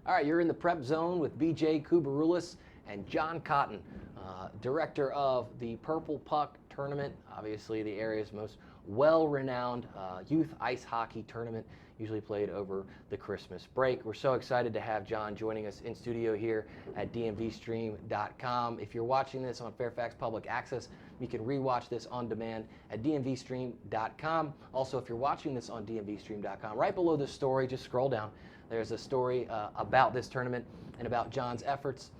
All right, you're in the prep zone with BJ Koubaroulis and John Cotten, director of the Purple Puck Tournament, obviously the area's most well-renowned youth ice hockey tournament, usually played over the Christmas break. We're so excited to have John joining us in studio here at DMVSTREAM.com. If you're watching this on Fairfax Public Access, you can rewatch this on demand at DMVSTREAM.com. Also, if you're watching this on DMVSTREAM.com, right below this story, just scroll down. There's a story about this tournament and about John's efforts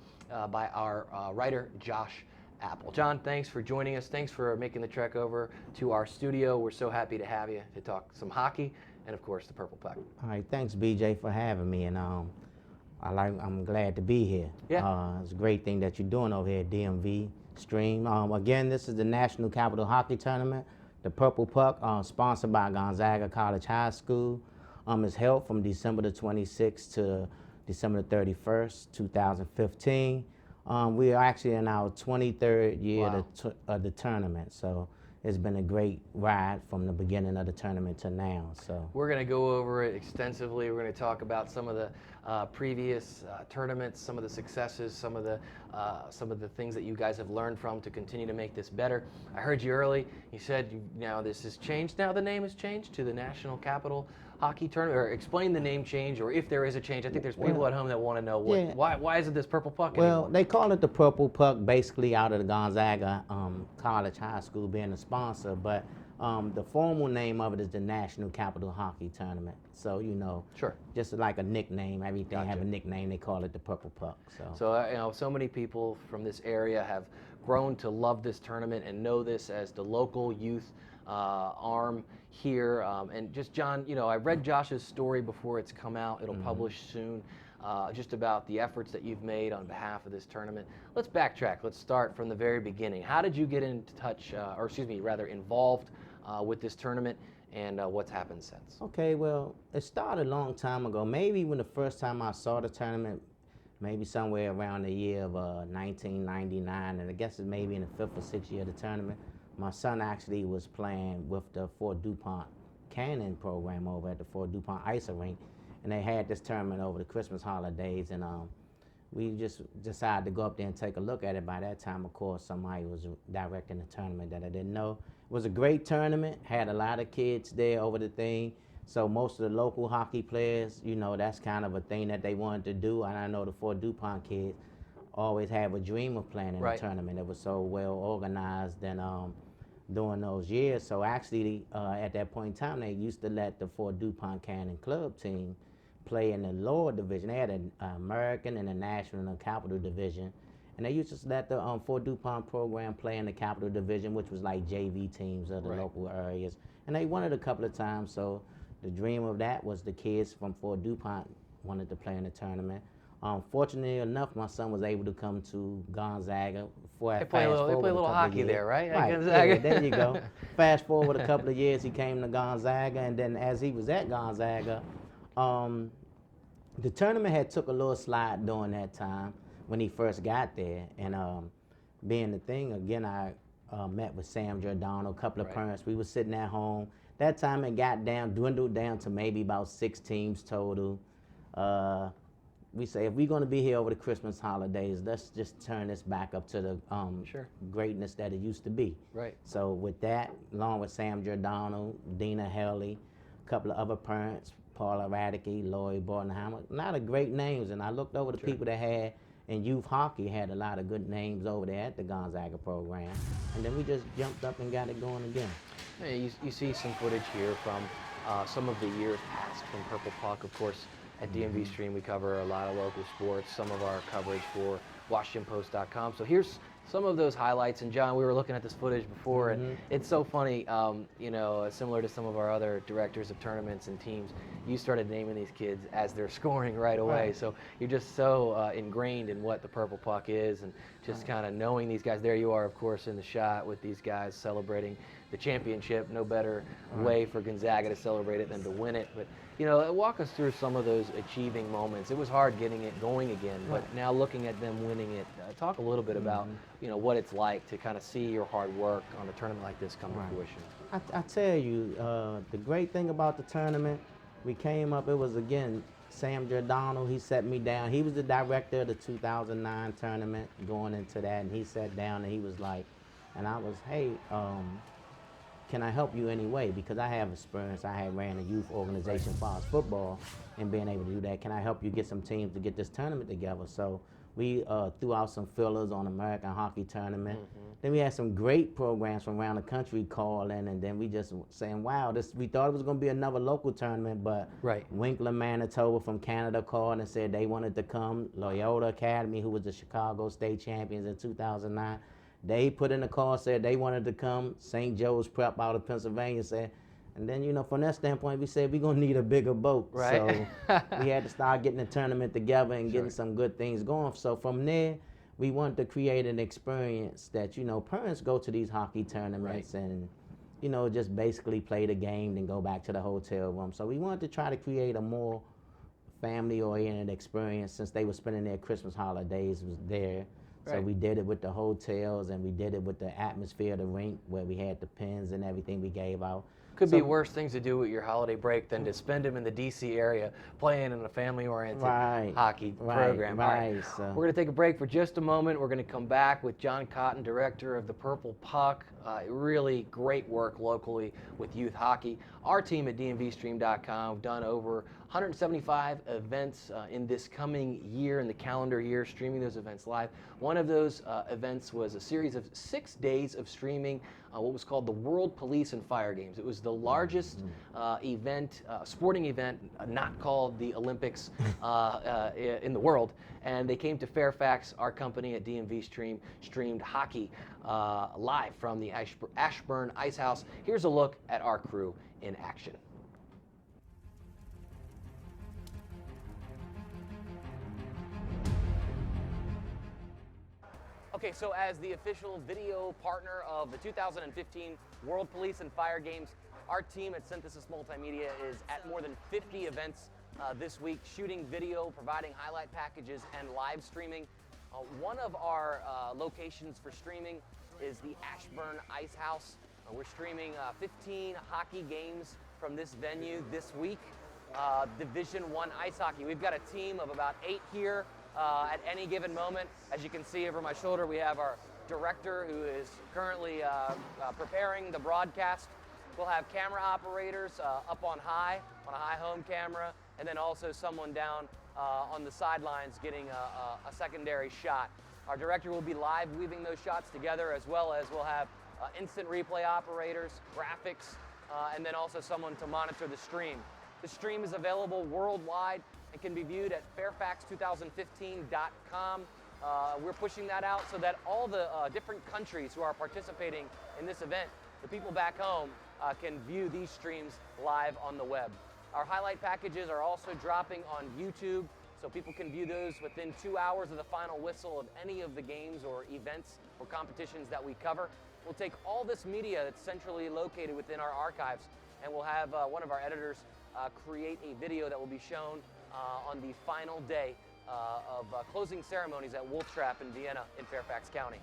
by our writer, Josh Apple. John, thanks for joining us. Thanks for making the trek over to our studio. We're so happy to have you to talk some hockey and, of course, the Purple Puck. All right, thanks, BJ, for having me, and I'm glad to be here. Yeah. It's a great thing that you're doing over here at DMV Stream. Again, this is the National Capital Hockey Tournament, the Purple Puck, sponsored by Gonzaga College High School. It's held from December the 26th to December the 31st, 2015. We are actually in our 23rd year of the tournament, so it's been a great ride from the beginning of the tournament to now. So we're going to go over it extensively. We're going to talk about some of the previous tournaments, some of the successes, some of the things that you guys have learned from to continue to make this better. I heard you early. You said now this has changed. Now the name has changed to the National Capital Hockey Tournament. Or explain the name change, or if there is a change. I think there's people at home that want to know why is it this Purple Puck anymore? Well, they call it the Purple Puck basically out of the Gonzaga College High School being a sponsor, but the formal name of it is the National Capital Hockey Tournament. So, sure, just like a nickname, everything have a nickname, they call it the Purple Puck. So so many people from this area have grown to love this tournament and know this as the local youth arm here. And just, John, I read Josh's story before it's come out. It'll publish soon, just about the efforts that you've made on behalf of this tournament. Let's backtrack. Let's start from the very beginning. How did you get in touch, involved with this tournament, and what's happened since? Okay, well, it started a long time ago. Maybe when the first time I saw the tournament, maybe somewhere around the year of 1999, and I guess it's maybe in the 5th or 6th year of the tournament. My son actually was playing with the Fort DuPont Cannon program over at the Fort DuPont Ice Rink, and they had this tournament over the Christmas holidays, and we just decided to go up there and take a look at it. By that time, of course, somebody was directing the tournament that I didn't know. It was a great tournament, had a lot of kids there over the thing, so most of the local hockey players, that's kind of a thing that they wanted to do, and I know the Fort DuPont kids always have a dream of playing in a tournament. It was so well organized and during those years. So actually, at that point in time, they used to let the Fort DuPont Cannon Club team play in the lower division. They had an American and a National and a Capital division. And they used to let the Fort DuPont program play in the Capital division, which was like JV teams of the local areas. And they won it a couple of times. So the dream of that was the kids from Fort DuPont wanted to play in the tournament. Fortunately enough, my son was able to come to Gonzaga. They play a little hockey there, right? Right, yeah, there you go. Fast forward a couple of years, he came to Gonzaga, and then as he was at Gonzaga, the tournament had took a little slide during that time when he first got there. And being the thing, again, I met with Sam Giordano, a couple of parents. We were sitting at home. That time it dwindled down to maybe about 6 teams total. We say, if we're going to be here over the Christmas holidays, let's just turn this back up to the greatness that it used to be. Right. So with that, along with Sam Giordano, Dina Helly, a couple of other parents, Paula Radicke, Lloyd Bordenheimer, a lot of great names. And I looked over the people that had in youth hockey, had a lot of good names over there at the Gonzaga program. And then we just jumped up and got it going again. Hey, you see some footage here from some of the years past from Purple Puck, of course. At DMV Stream, we cover a lot of local sports, some of our coverage for WashingtonPost.com. So here's some of those highlights. And John, we were looking at this footage before, and it's so funny, similar to some of our other directors of tournaments and teams, you started naming these kids as they're scoring right away. So you're just so ingrained in what the Purple Puck is, and just kind of knowing these guys. There you are, of course, in the shot with these guys celebrating the championship. No better way for Gonzaga to celebrate it than to win it. But walk us through some of those achieving moments. It was hard getting it going again, but now looking at them winning it, talk a little bit about what it's like to kind of see your hard work on a tournament like this come to fruition. I tell you, the great thing about the tournament, we came up, it was again Sam Giordano, he set me down. He was the director of the 2009 tournament going into that, and he sat down and he was like, and I was, hey, can I help you anyway? Because I have experience. I had ran a youth organization for us football and being able to do that. Can I help you get some teams to get this tournament together? So we threw out some fillers on American Hockey Tournament. Then we had some great programs from around the country call in, and then we just saying, wow, we thought it was going to be another local tournament, but Winkler, Manitoba from Canada called and said they wanted to come. Loyola Academy, who was the Chicago State champions in 2009, they put in a call, said they wanted to come. St. Joe's Prep out of Pennsylvania said, and then, you know, from that standpoint, we said we're going to need a bigger boat. Right. So we had to start getting the tournament together and getting some good things going. So from there, we wanted to create an experience that, you know, parents go to these hockey tournaments and, you know, just basically play the game, then go back to the hotel room. So we wanted to try to create a more family-oriented experience since they were spending their Christmas holidays was there. So we did it with the hotels, and we did it with the atmosphere of the rink where we had the pins and everything we gave out. Could be worse things to do with your holiday break than to spend them in the D.C. area playing in a family-oriented hockey program. Right. So we're going to take a break for just a moment. We're going to come back with John Cotten, director of the Purple Puck. Really great work locally with youth hockey. Our team at DMVSTREAM.COM have done over 175 events in this coming year, in the calendar year, streaming those events live. One of those events was a series of 6 days of streaming what was called the World Police and Fire Games. It was the largest event, sporting event, not called the Olympics in the world. And they came to Fairfax. Our company at DMV Stream streamed hockey live from the Ashburn Ice House. Here's a look at our crew in action. Okay, so as the official video partner of the 2015 World Police and Fire Games, our team at Synthesis Multimedia is at more than 50 events this week, shooting video, providing highlight packages, and live streaming. One of our locations for streaming is the Ashburn Ice House. We're streaming 15 hockey games from this venue this week. Division I ice hockey. We've got a team of about 8 here at any given moment. As you can see over my shoulder, we have our director who is currently preparing the broadcast. We'll have camera operators up on a high home camera, and then also someone down on the sidelines getting a secondary shot. Our director will be live weaving those shots together, as well as we'll have instant replay operators, graphics, and then also someone to monitor the stream. The stream is available worldwide and can be viewed at Fairfax2015.com. We're pushing that out so that all the different countries who are participating in this event, the people back home, can view these streams live on the web. Our highlight packages are also dropping on YouTube, so people can view those within 2 hours of the final whistle of any of the games or events or competitions that we cover. We'll take all this media that's centrally located within our archives, and we'll have one of our editors create a video that will be shown on the final day of closing ceremonies at Wolf Trap in Vienna in Fairfax County.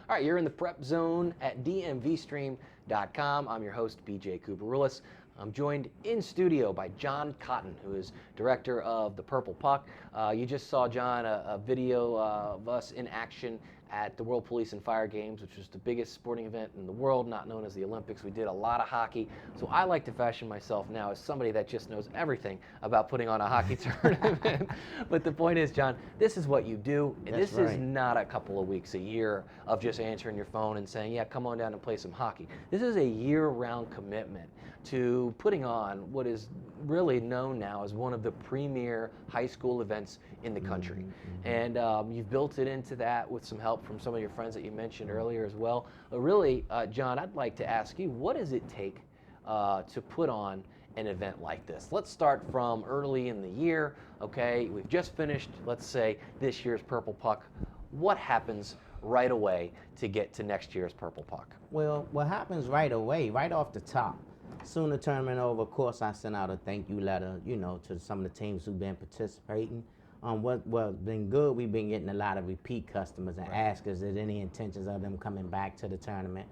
All right, you're in the Prep Zone at DMVSTREAM.com. I'm your host, BJ Koubaroulis. I'm joined in studio by John Cotten, who is director of the Purple Puck. You just saw, John, a video of us in action at the World Police and Fire Games, which was the biggest sporting event in the world, not known as the Olympics. We did a lot of hockey. So I like to fashion myself now as somebody that just knows everything about putting on a hockey tournament. But the point is, John, this is what you do. And this is not a couple of weeks a year of just answering your phone and saying, yeah, come on down and play some hockey. This is a year-round commitment to putting on what is really known now as one of the premier high school events in the country. And you've built it into that with some help from some of your friends that you mentioned earlier as well. Really, John, I'd like to ask you, what does it take to put on an event like this? Let's start from early in the year. Okay, we've just finished, let's say, this year's Purple Puck. What happens right away to get to next year's Purple Puck? Well, what happens right away, right off the top, soon the tournament over, of course, I sent out a thank you letter, you know, to some of the teams who've been participating. What's been good, we've been getting a lot of repeat customers and ask us, is there any intentions of them coming back to the tournament?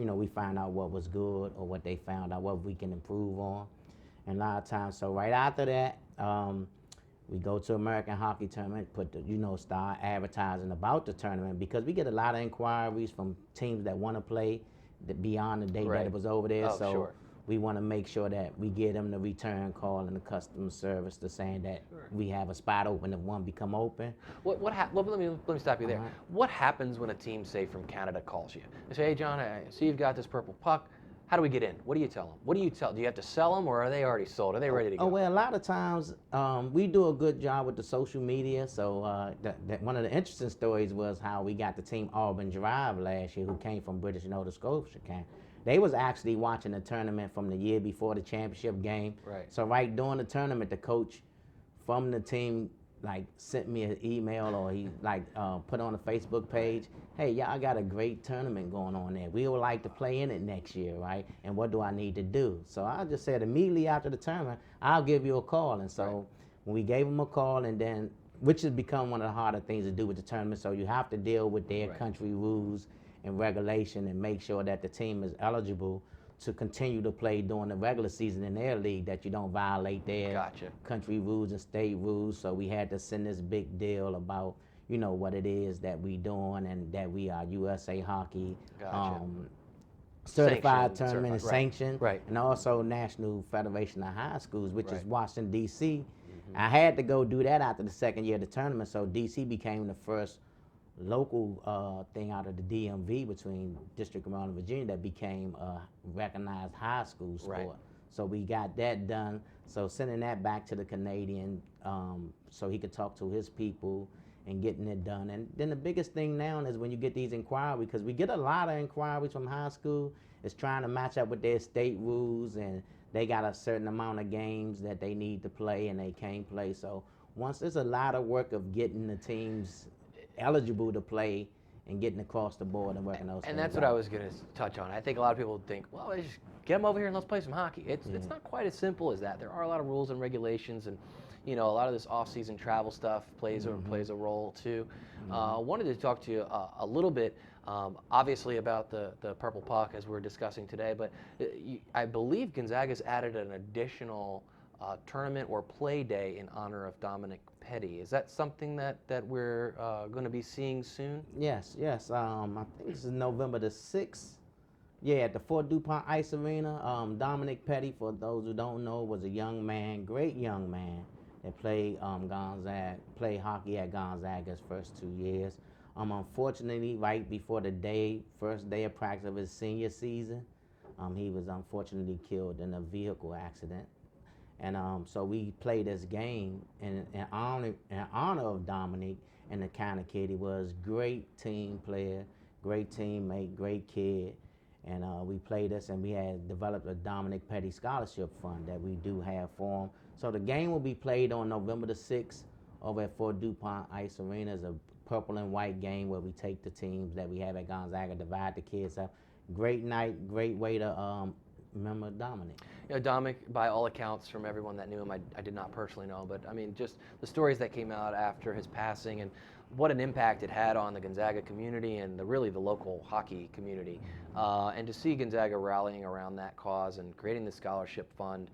we find out what was good or what they found out, what we can improve on. And a lot of times, so right after that, we go to American Hockey Tournament, start advertising about the tournament because we get a lot of inquiries from teams that want to play beyond the date that it was over there. Oh, so sure. we want to make sure that we give them the return call and the customer service to saying that we have a spot open if one become open. Let me stop you there. Uh-huh. What happens when a team, say from Canada, calls you? They say, hey John, I see you've got this purple puck. How do we get in? What do you tell them? Do you have to sell them, or are they already sold? Are they ready to go? Oh, well, a lot of times we do a good job with the social media. So one of the interesting stories was how we got the team Auburn Drive last year, who came from British Nova Scotia. They was actually watching the tournament from the year before the championship game. Right. So right during the tournament, the coach from the team sent me an email, or he put on a Facebook page, hey, y'all got a great tournament going on there. We would like to play in it next year, right? And what do I need to do? So I just said immediately after the tournament, I'll give you a call. And so when we gave him a call, and then, which has become one of the harder things to do with the tournament, so you have to deal with their country rules and regulation and make sure that the team is eligible to continue to play during the regular season in their league, that you don't violate their country rules and state rules. So we had to send this big deal about, what it is that we doing, and that we are USA Hockey certified tournament and sanctioned, and also National Federation of High Schools, which is Washington, D.C. I had to go do that after the second year of the tournament, so D.C. became the first local thing out of the DMV between District of Maryland and Virginia that became a recognized high school sport. So we got that done. So sending that back to the Canadian so he could talk to his people and getting it done. And then the biggest thing now is when you get these inquiries, because we get a lot of inquiries from high school, is trying to match up with their state rules, and they got a certain amount of games that they need to play and they can't play. So once there's a lot of work of getting the teams eligible to play and getting across the board and working those things. And that's what I was going to touch on. I think a lot of people think, well, just get them over here and let's play some hockey. It's not quite as simple as that. There are a lot of rules and regulations, and a lot of this off-season travel stuff plays a role too. Wanted to talk to you a little bit, obviously about the purple puck as we're discussing today, but I believe Gonzaga's added an additional tournament or play day in honor of Dominic Petty. Is that something that we're going to be seeing soon? Yes. I think this is November the 6th. Yeah, at the Fort DuPont Ice Arena. Dominic Petty, for those who don't know, was a young man, great young man, that played played hockey at Gonzaga's first 2 years. Unfortunately, right before the first day of practice of his senior season, he was unfortunately killed in a vehicle accident. And so we played this game in honor of Dominic, and the kind of kid he was. Great team player, great teammate, great kid. And we played this, and we had developed a Dominic Petty Scholarship Fund that we do have for him. So the game will be played on November the 6th over at Fort DuPont Ice Arena. It's a purple and white game where we take the teams that we have at Gonzaga, divide the kids up. Great night, great way to remember Dominic. Dominic, by all accounts, from everyone that knew him, I did not personally know, but I mean, just the stories that came out after his passing and what an impact it had on the Gonzaga community and really the local hockey community. And to see Gonzaga rallying around that cause and creating the scholarship fund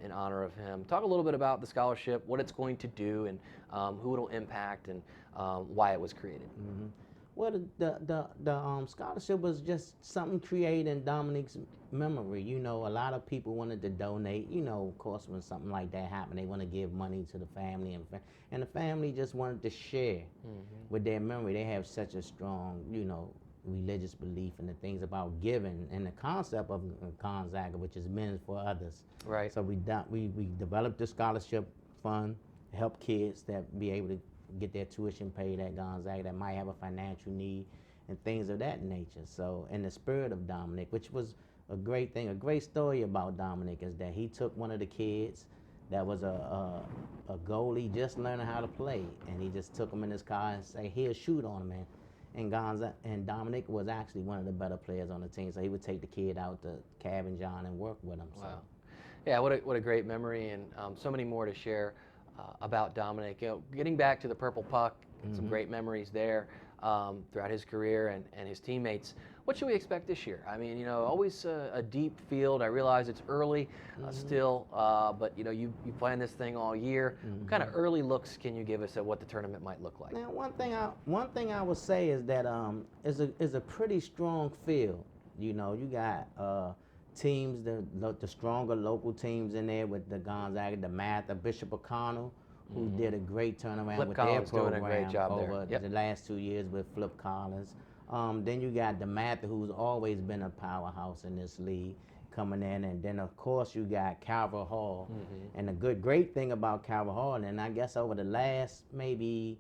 in honor of him. Talk a little bit about the scholarship, what it's going to do, and who it'll impact, and why it was created. Mm-hmm. Well, the scholarship was just something created in Dominic's memory. A lot of people wanted to donate. Of course, when something like that happened, they want to give money to the family, and the family just wanted to share with their memory. They have such a strong, religious belief in the things about giving and the concept of Gonzaga, which is meant for others. Right. So we developed the scholarship fund to help kids that be able to get their tuition paid at Gonzaga that might have a financial need and things of that nature. So in the spirit of Dominic, which was a great thing, a great story about Dominic is that he took one of the kids that was a goalie just learning how to play, and he just took him in his car and said, here, shoot on him, and Dominic was actually one of the better players on the team, so he would take the kid out to Cabin John and work with him. Wow. So. Yeah, what a great memory, and so many more to share about Dominic. Getting back to the purple puck, some great memories there throughout his career and his teammates. What should we expect this year? I mean, always a deep field. I realize it's early still, but you plan this thing all year. What kind of early looks can you give us at what the tournament might look like? Now, one thing I would say is that is a pretty strong field. You got teams, the stronger local teams in there with the Gonzaga, the Mather, Bishop O'Connell, who did a great turnaround Flip with Collins their program doing a great job over there. the last 2 years with Flip Collins. Then you got the Mather, who's always been a powerhouse in this league, coming in, and then of course you got Calvert Hall. And the great thing about Calvert Hall, and I guess over the last maybe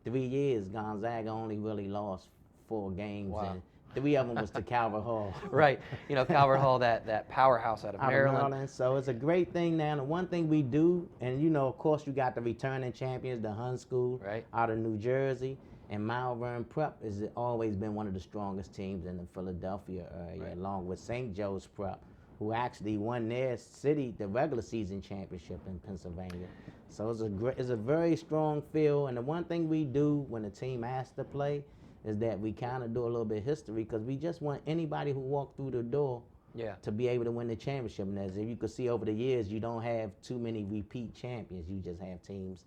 3 years, Gonzaga only really lost 4 games. Wow. And 3 of them was to Calvert Hall. Right. Calvert Hall, that powerhouse out of Maryland. So it's a great thing now. And the one thing we do, and of course you got the returning champions, the Hun School out of New Jersey. And Malvern Prep has always been one of the strongest teams in the Philadelphia area, along with St. Joe's Prep, who actually won their the regular season championship in Pennsylvania. So it's a very strong field. And the one thing we do when a team asks to play is that we kind of do a little bit of history, because we just want anybody who walked through the door to be able to win the championship. And as you can see over the years, you don't have too many repeat champions. You just have teams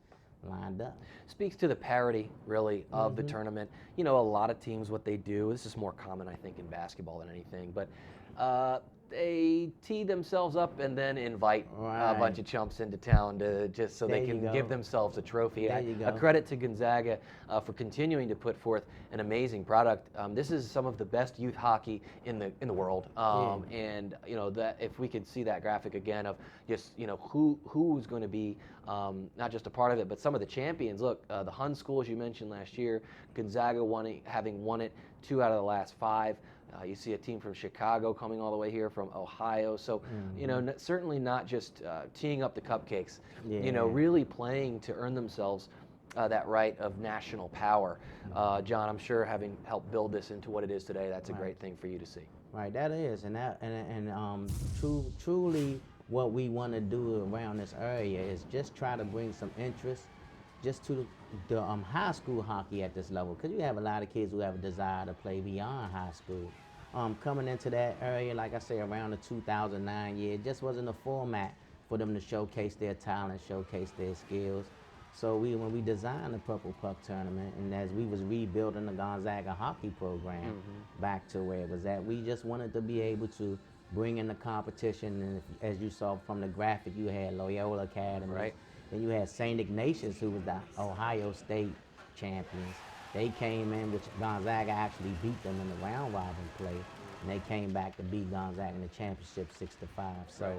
lined up. Speaks to the parity, really, of the tournament. A lot of teams, what they do, this is more common, I think, in basketball than anything, but they tee themselves up and then invite a bunch of chumps into town just so they can give themselves a trophy. A credit to Gonzaga for continuing to put forth an amazing product. This is some of the best youth hockey in the world, and that if we could see that graphic again of just who's going to be not just a part of it, but some of the champions. Look, the Hun School, as you mentioned last year, Gonzaga having won it 2 out of the last 5. You see a team from Chicago coming all the way here from Ohio. So, certainly not just teeing up the cupcakes, really playing to earn themselves that right of national power. John, I'm sure having helped build this into what it is today, that's a great thing for you to see. Right, that is. And truly what we want to do around this area is just try to bring some interest just to the high school hockey at this level, because you have a lot of kids who have a desire to play beyond high school. Coming into that area, like I say, around the 2009 year, it just wasn't a format for them to showcase their talent, showcase their skills. So when we designed the Purple Puck tournament, and as we was rebuilding the Gonzaga hockey program back to where it was at, we just wanted to be able to bring in the competition. And as you saw from the graphic, you had Loyola Academy. Then you had St. Ignatius, who was the Ohio State champions. They came in, which Gonzaga actually beat them in the round robin play, and they came back to beat Gonzaga in the championship 6-5. So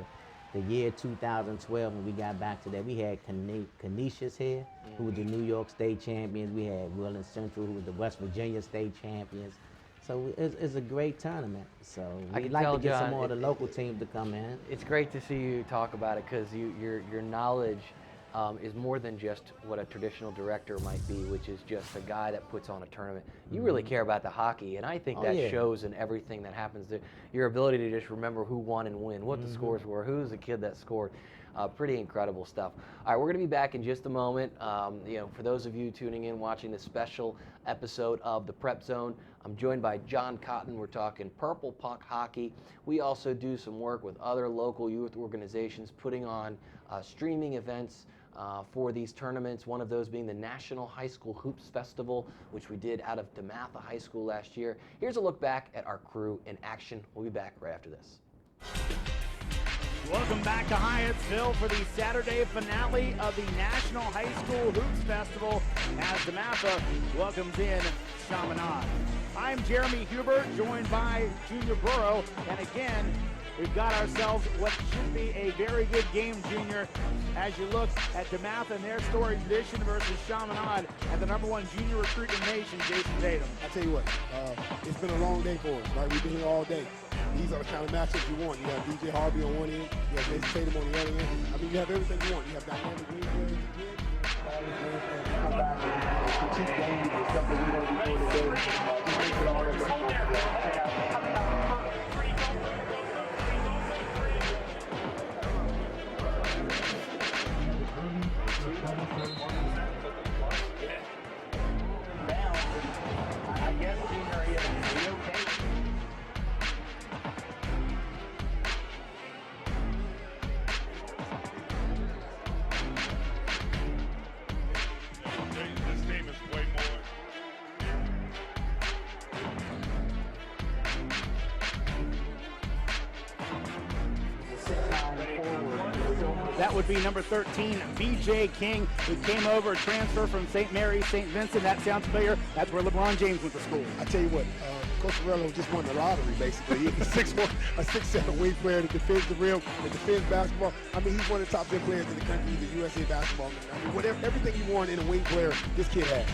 the year 2012, when we got back to that, we had Canisius here, who was the New York State champions. We had Willen Central, who was the West Virginia State champions. So it's a great tournament. So we'd like to get some more of the local teams to come in. It's great to see you talk about it, because your knowledge is more than just what a traditional director might be, which is just a guy that puts on a tournament. You really care about the hockey, and I think that shows in everything that happens. Your ability to just remember who won and when, what the scores were, who's the kid that scored. Pretty incredible stuff. All right, we're going to be back in just a moment. For those of you tuning in, watching this special episode of the Prep Zone, I'm joined by John Cotten. We're talking Purple Puck hockey. We also do some work with other local youth organizations putting on streaming events for these tournaments, one of those being the National High School Hoops Festival, which we did out of DeMatha High School last year. Here's a look back at our crew in action. We'll be back right after this. Welcome back to Hyattsville for the Saturday finale of the National High School Hoops Festival as DeMatha welcomes in Chaminade. I'm Jeremy Hubert, joined by Junior Burrow, and again, we've got ourselves what should be a very good game, Junior, as you look at DeMatha and their storied tradition versus Chaminade and the #1 junior recruit in the nation, Jason Tatum. I tell you what, it's been a long day for us, right? We've been here all day. These are the kind of matchups you want. You have DJ Harvey on one end, you have Jason Tatum on the other end. I mean, you have everything you want. You have dynamic green players. That would be number 13, B.J. King, who came over, transfer from St. Mary's, St. Vincent. That sounds familiar. That's where LeBron James went to school. I tell you what, Coach Morello just won the lottery, basically. He's a 6'7" wing player that defends the rim, that defends basketball. I mean, he's one of the top 10 players in the country. He's a USA basketball man. I mean, everything you want in a wing player, this kid has.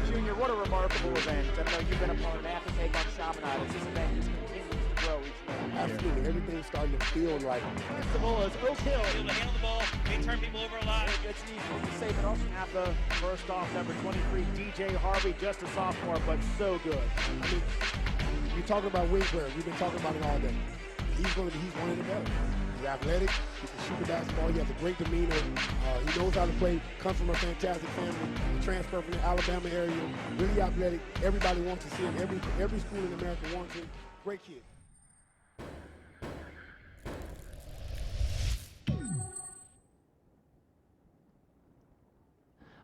Junior, what a remarkable event. I know you've been a part of that to take on Chaminade as this event just continues to grow each year. Absolutely. Everything's starting to feel like The ball is Oak Hill. Able to handle the ball. They turn people over a lot. It's easy to save it off. Napa, first off, number 23, DJ Harvey, just a sophomore, but so good. I mean, you're talking about wing players. We've been talking about it all day. He's one of the best. He's athletic. He can shoot the basketball. He has a great demeanor. He knows how to play. Comes from a fantastic family. He transferred from the Alabama area. Really athletic. Everybody wants to see him. Every school in America wants him. Great kid.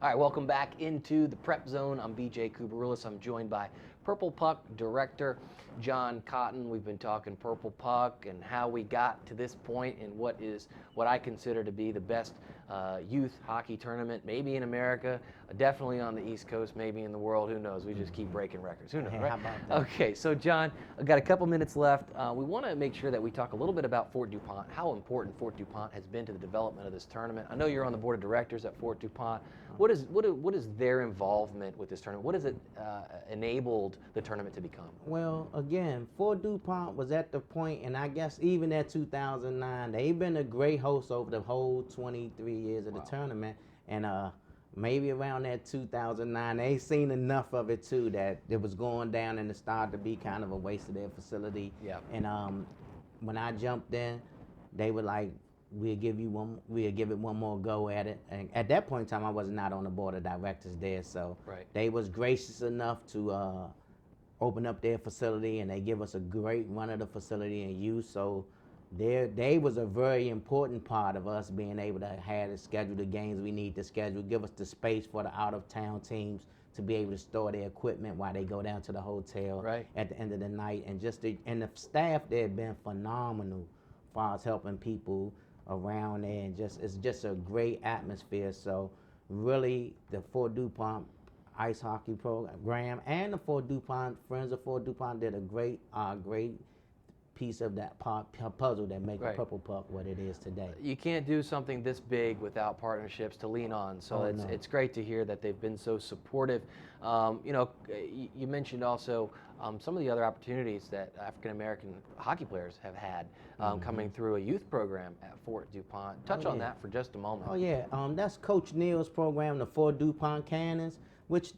All right, welcome back into the Prep Zone. I'm BJ Koubaroulis. I'm joined by Purple Puck Director John Cotten. We've been talking Purple Puck and how we got to this point in what I consider to be the best youth hockey tournament, maybe in America, definitely on the East Coast, maybe in the world. Who knows? We just keep breaking records. Who knows, Hey, right? how about that? Okay, so John, I've got a couple minutes left. We want to make sure that we talk a little bit about Fort DuPont, how important Fort DuPont has been to the development of this tournament. I know you're on the board of directors at Fort DuPont. What is their involvement with this tournament? What has it enabled the tournament to become? Well, again, Fort DuPont was at the point, and I guess even at 2009, they've been a great host over the whole 23 years of the tournament. And maybe around that 2009, they seen enough of it too that it was going down and it started to be kind of a waste of their facility. Yeah. And when I jumped in, they were like, we'll give it one more go at it. And at that point in time, I was not on the board of directors there, so Right. they was gracious enough to open up their facility, and they give us a great run of the facility and use. So they was a very important part of us being able to have to schedule the games we need to schedule, give us the space for the out-of-town teams to be able to store their equipment while they go down to the hotel Right. at the end of the night. And and the staff there have been phenomenal as far as helping people around there, and it's just a great atmosphere. So really, the Fort DuPont ice hockey program and the Fort DuPont Friends of Fort DuPont did a great piece of that puzzle that makes Right. Purple Puck what it is today. You can't do something this big without partnerships to lean on. So Oh, no. it's great to hear that they've been so supportive. You mentioned also some of the other opportunities that African American hockey players have had coming through a youth program at Fort DuPont. Touch on yeah. that for just a moment. Oh yeah, that's Coach Neal's program, the Fort DuPont Cannons, which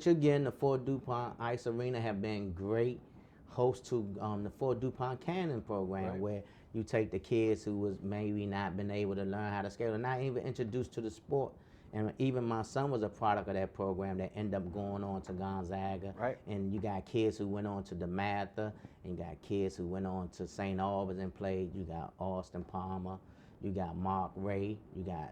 again the Fort DuPont Ice Arena have been great host to the Fort DuPont Cannon program, Right. where you take the kids who was maybe not been able to learn how to skate or not even introduced to the sport. And even my son was a product of that program that ended up going on to Gonzaga. Right. And you got kids who went on to DeMatha, and you got kids who went on to St. Albans and played. You got Austin Palmer, you got Mark Ray, you got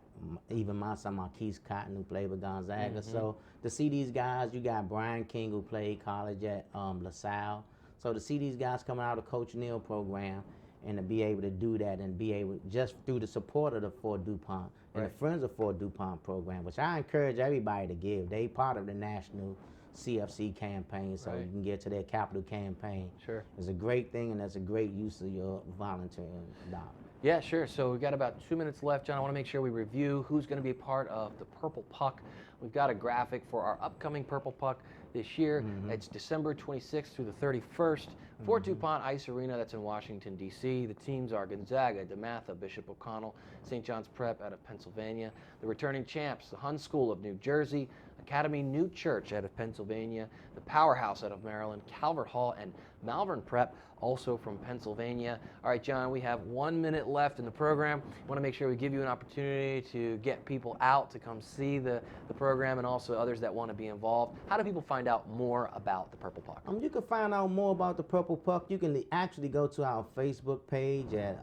even my son Marquise Cotten who played with Gonzaga. So to see these guys, you got Brian King who played college at LaSalle. So to see these guys coming out of Coach Neal program and to be able to do that and be able, just through the support of the Fort DuPont and Right. the Friends of Fort DuPont program, which I encourage everybody to give. They part of the national CFC campaign, so Right. you can get to their capital campaign. Sure. It's a great thing, and that's a great use of your volunteer dollar. Yeah, sure. So we've got about 2 minutes left, John. I want to make sure we review who's going to be a part of the Purple Puck. We've got a graphic for our upcoming Purple Puck this year. It's December 26th through the 31st. Fort DuPont Ice Arena, that's in Washington, D.C. The teams are Gonzaga, DeMatha, Bishop O'Connell, St. John's Prep out of Pennsylvania. The returning champs, the Hun School of New Jersey, Academy New Church out of Pennsylvania, the Powerhouse out of Maryland, Calvert Hall, and Malvern Prep, also from Pennsylvania. All right, John, we have 1 minute left in the program. I want to make sure we give you an opportunity to get people out to come see the program and also others that want to be involved. How do people find out more about the Purple Puck? You can find out more about the Purple Puck. You can actually go to our Facebook page at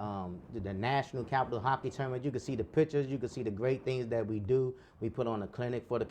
the National Capital Hockey Tournament. You can see the pictures. You can see the great things that we do. We put on a clinic for the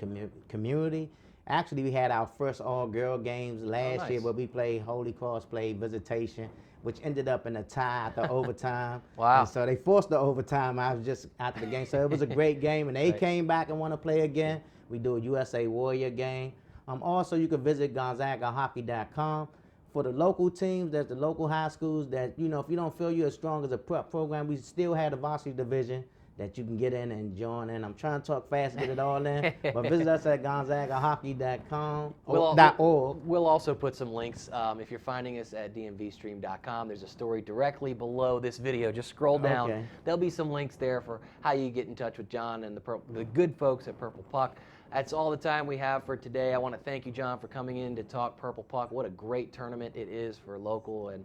community. Actually, we had our first all-girl games last year, where we played Holy Cross, played Visitation, which ended up in a tie after overtime. Wow. And so they forced the overtime. I was just after the game. So it was a great game, and they came back and want to play again. We do a USA Warrior game. Also, you can visit GonzagaHockey.com. For the local teams, there's the local high schools that, you know, if you don't feel you're as strong as a prep program, we still have the varsity division that you can get in and join in. I'm trying to talk fast to get it all in, but visit us at GonzagaHockey.com .org. We'll also put some links. If you're finding us at DMVSTREAM.com, there's a story directly below this video. Just scroll down. Okay. There'll be some links there for how you get in touch with John and the good folks at Purple Puck. That's all the time we have for today. I want to thank you, John, for coming in to talk Purple Puck. What a great tournament it is for local and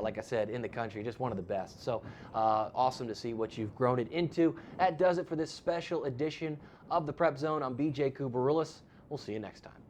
like I said, in the country, just one of the best. So awesome to see what you've grown it into. That does it for this special edition of the Prep Zone. I'm BJ Koubaroulis. We'll see you next time.